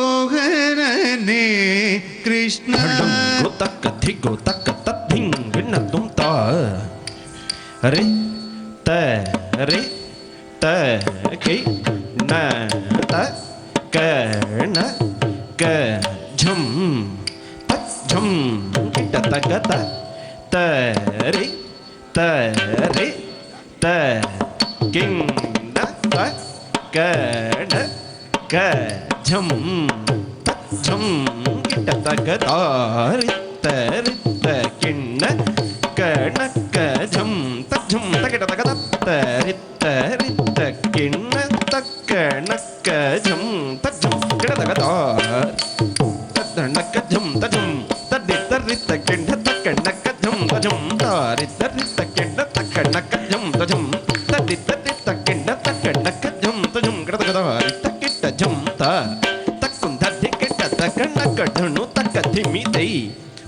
ಜಗನ್ಮೋಹನನೇ ಕೃಷ್ಣ ತಕ್ಕ ಧಿಗೋ ತಕ್ಕ ತದ್ಧಿಂಗಿಣ್ಣ ತುಂತ ರೇ ತ ರೇ ತ ಕೈ ನ ತ ಕ ಣ ಕ ಝಂ ತ ಝಂ ಕಿಟ್ಟ ತಗ ತ ತ ರೇ ತ ರೇ ತ ಕಿಂಗ್ ನ ತ ಕ ಣ ಕ ಝಂ ತ ಝಂ ಕಿಟ್ಟ ತಗ ತ ರಿತ್ತ ರಿತ್ತ ಕಿಣ್ಣ ಕಣ ಕ ಝಂ ತ ಝಂ ತಗಿಟ ತಗ ತ ರಿತ್ತ ರಿತ್ತ ಕಿಣ್ಣ ತಕ್ಕ ನಕ್ಕ ಝಂ ತ ಝಂ ಕಿಡ ತಗ ತ ನಕ್ಕ ಝಂ ತ ಝಂ ತದ್ದಿತ್ತ ರಿತ್ತ ಕಿಣ್ಣ ತಕ್ಕ ನಕ್ಕ ಝಂ ತ ಝಂ ತ ರಿತ್ತ ರಿತ್ತ ಕಿಣ್ಣ ತಕ್ಕ ನಕ್ಕ ಝಂ ತ ಝಂ ತದ್ದಿತ್ತ ರಿತ್ತ ಕಿಣ್ಣ ತಕ್ಕ ನಕ್ಕ ಝಂ ತ ಝಂ ಕಿಡ ತಗ ರಿತ್ತ ಕಿಟ್ಟ ಝಂ ತ ತಕ್ಕುಂದ ದಿಕ್ಕಿಟ್ಟ ತಕ್ಕ ನಕ್ಕ ಧಣು ತಕ್ಕ ಧಿಮಿ ದೈ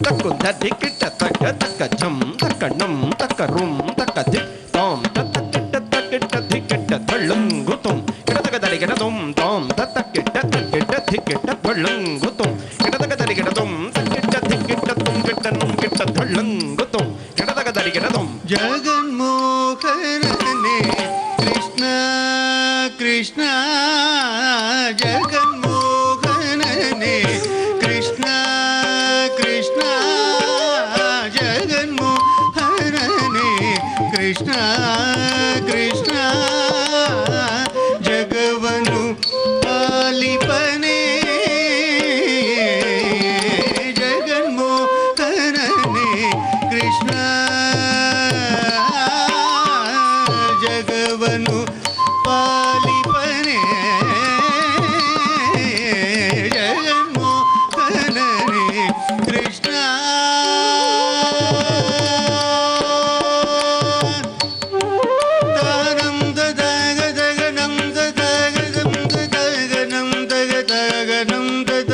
ತಕ್ಕುಂದ ದಿಕ್ಕಿಟ್ಟ ತಕ್ಕ ತಕ್ಕ ಝಂ ತಕ್ಕ ನಂ ತಕ್ಕ ರುಂ ತಕ್ಕ ದಿಕ್ ತಾಂ ತತ್ತ ಕಿಟ್ಟ ತಕ್ಕಿಟ್ಟ ಧಿಕ್ಕಿಟ್ಟ ತಳ್ಳಂಗು ತುಂ ಕಿಡತಗ ದರಿಗಿಡ ತುಂ ತಾಂ ತತ್ತ ಕಿಟ್ಟ ತಕ್ಕಿಟ್ಟ ಧಿಕ್ಕಿಟ್ಟ ತಳ್ಳಂಗು ತುಂ ಕಿಡತಗ ದರಿಗಿಡ ತುಂ ತಕ್ಕಿಟ್ಟ ಧಿಕ್ಕಿಟ್ಟ ತುಂ ಕಿಟ್ಟ ನುಂ ಕಿಟ್ಟ ತಳ್ಳಂಗು ತುಂ ಕಿಡತಗ ದರಿಗಿಡ ತುಂ ಜಗನ್ಮೋಹನನೇ ಕೃಷ್ಣ ಕೃಷ್ಣ ಜಗನ್ಮೋಹನನೇ ಕೃಷ್ಣ ಕೃಷ್ಣ ಜಗನ್ಮೋಹನನೇ ಕೃಷ್ಣ ಕೃಷ್ಣ ಜಗವನು ಪಾಲಿಪನೇ ಜಗನ್ಮೋಹನನೇ ಕೃಷ್ಣ ಜಗವನು ಪಾಲಿಪನೇ ಜಗನ್ಮೋಹನನೇ ಕೃಷ್ಣ ತಾನಂ ದದಗ ದಗನಂ ದದಗದಂ ದದಗನಂ ದಗದಗನಂ ದದ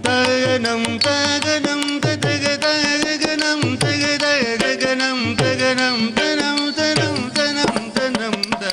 ತಗನಂ ತಗನಂ ದದಗ ದಗನಂ ದಗದಗನಂ ತಗನಂ ತನಂ ತನಂ ತನಂ ತನಂ ದ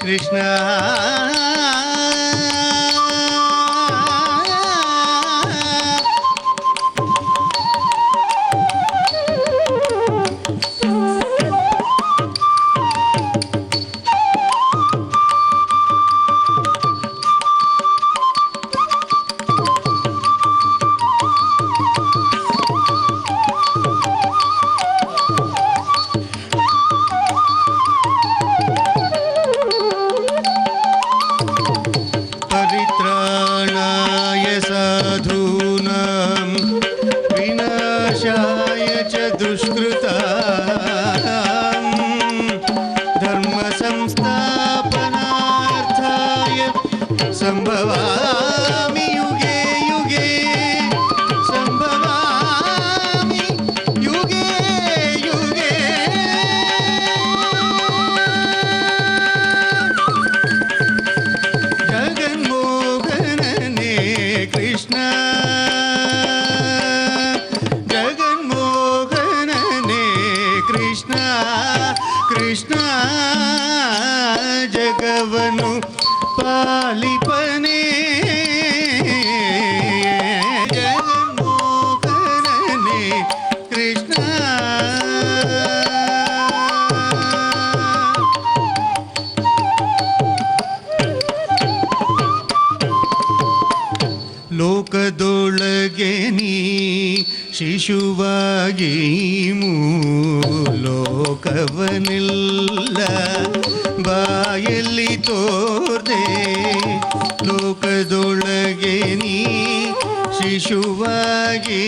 ಕೃಷ್ಣ परित्राणाय साधूनां विनाशाय च दुष्कृतां धर्म संस्थापनार्थाय संभवामि युगे युगे संभवामि युगे युगे ಜಗನ್ಮೋಹನನೇ ಕೃಷ್ಣ ಜಗನ್ಮೋಹನನೇ ಕೃಷ್ಣ ಕೃಷ್ಣ ಜಗವನು ಪಾಲಿಪನೇ ಜಗನ್ಮೋಹನನೇ ಕೃಷ್ಣ ಲೋಕದೊಳಗೆ ನೀ ಶಿಶುವಾಗಿ ಲೋಕವನೆಲ್ಲ ಬಾಯಲ್ಲಿ ತೋರ್ದೆ ಲೋಕದೊಳಗೆ ನೀ ಶಿಶುವಾಗಿ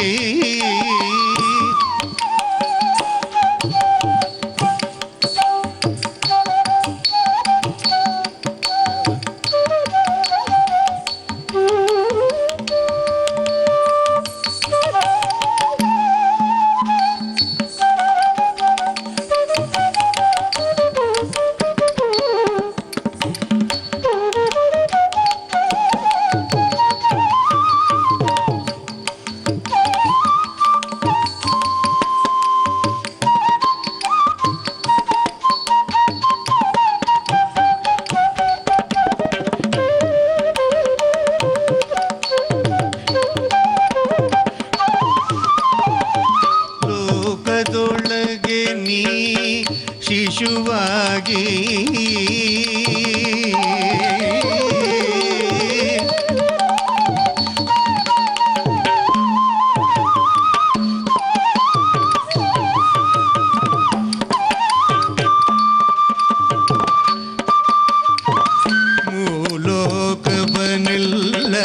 ಮೂಲೋಕವನೆಲ್ಲ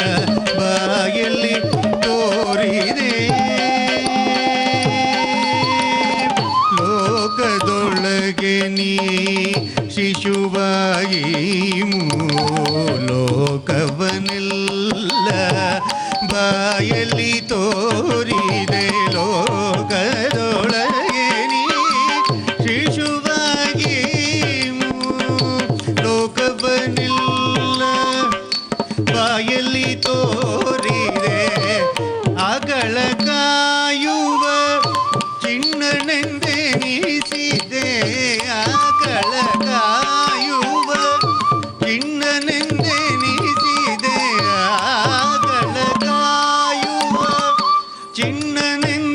ಬಾಯಲ್ಲಿ ತೋರಿದೆ ಲೋಕದೊಳಗೆ ನೀ ಶಿಶುವಾಗಿ ಮೂಲೋಕವನೆಲ್ಲ ಬಾಯಲ್ಲಿ ತೋರಿದೆ ಲೋಕದೊಳಗೆ ನೀ ಶಿಶುವಾಗಿ ಲೋಕವನೆಲ್ಲ ಬಾಯಲ್ಲಿ ತೋರಿದೆ ಅಗಳ ಕಾಯುವ ಚಿಣ್ಣನೆಂದೆನಿಸಿದೆ ಅಗಳ ಕಾಯುವ ಚಿಣ್ಣನೆಂದೆನಿಸಿದೆ ಅಗಳ ಕಾಯುವ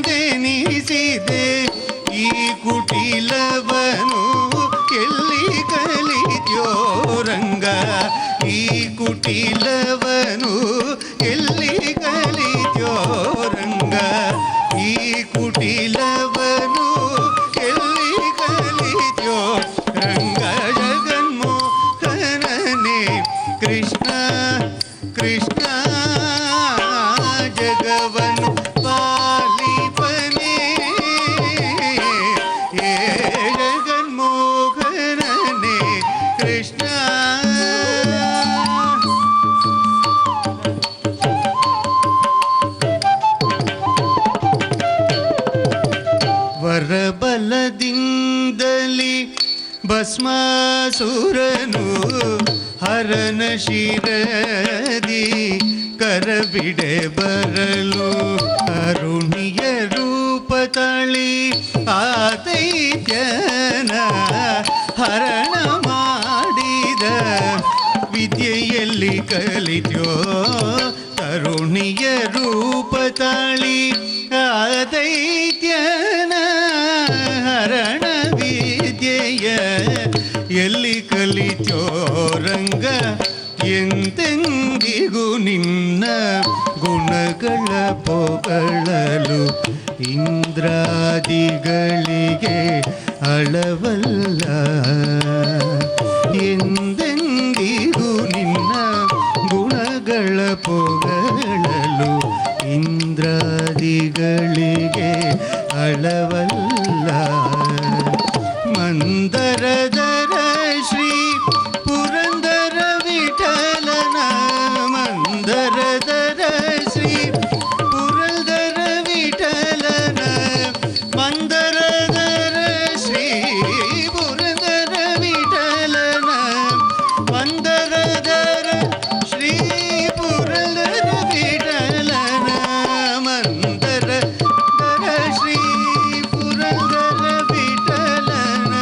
ಚಿಣ್ಣನೆಂದೆನಿಸಿದೆ ಈ ಕುಟಿಲವನು ಎಲ್ಲಿ ಕಲಿತ್ಯೋ ರಂಗ ಈ ಕುಟಿಲವನು ಎಲ್ಲಿ ಕಲಿತ್ಯೋ ರಂಗ ಈ ಕುಟಿಲವನು ಎಲ್ಲಿ ಕಲಿತ್ಯೋ ರಂಗ ಜಗನ್ಮೋಹನನೇ ಕೃಷ್ಣ ಕೃಷ್ಣ ಜಗವನು ಪಾಲಿಪನೇ ಏ ಜಗನ್ಮೋಹನನೇ ಕೃಷ್ಣ ವರಬಲದಿಂದಲಿ ಭಸ್ಮಾಸುರನು ಹರನ ಶಿರದಿ ಕರಬಿಡೆ ಬರಲು ಅರುಣಿಯ ರೂಪ ತಳಿ ಆತೈತ್ಯನ ಹರಣ ಮಾಡಿದ ವಿದ್ಯೆಯಲ್ಲಿ ಕಲಿತ್ಯೋ ಕರುಣಿಯ ರೂಪ ತಳಿ ಆದೈತ್ಯನ ಹರಣ ವಿದ್ಯೆಯ ಎಲ್ಲಿ ಕಲಿತ್ಯೋ ರಂಗ ಎಂತೆಂದಿಗೂ ನಿನ್ನ ಗುಣಗಳ ಪೊಗಳಲು ಇಂದ್ರಾದಿಗಳಿಗೆ ಅಳವಲ್ಲ ಎಂದೆಂದಿಗೂ ನಿನ್ನ ಗುಣಗಳ ಪೊಗಳಲು ಇಂದ್ರಾದಿಗಳಿಗೆ ಅಳವಲ್ಲ ಮಂದರದರ ಶ್ರೀ ಪುರಂದರ ವಿಠಲನ ಮಂದರದರ ಶ್ರೀ ಪುರಂದರ ವಿಠಲನ ಮಂದರದರ ಶ್ರೀ ಪುರಂದರ ವಿಠಲನ ಮಂದರದರ ಶ್ರೀ ಪುರಂದರ ವಿಠಲನ ಮಂದರದರ ಶ್ರೀ ಪುರಂದರ ವಿಠಲನ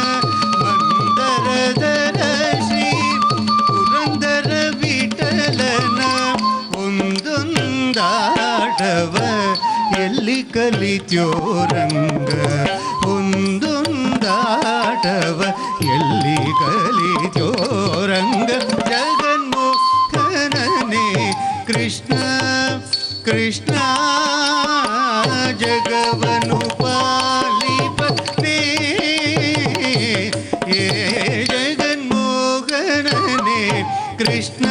ಮಂದರದರ ಶ್ರೀ ಪುರಂದರ ವಿಠಲನ ಒಂದೊಂದಾಟವ ಎಲ್ಲಿ ಕಲಿತ್ಯೋ ರಂಗ ಒಂದೊಂದಾಟವ ಎಲ್ಲಿ ಕಲಿತ್ಯೋ ರಂಗ ಜಗನ್ಮೋಹನನೇ ಕೃಷ್ಣ ಕೃಷ್ಣ ಜಗವನು ಪಾಲಿಪನೇ ಏ ಜಗನ್ಮೋಹನನೇ ಕೃಷ್ಣ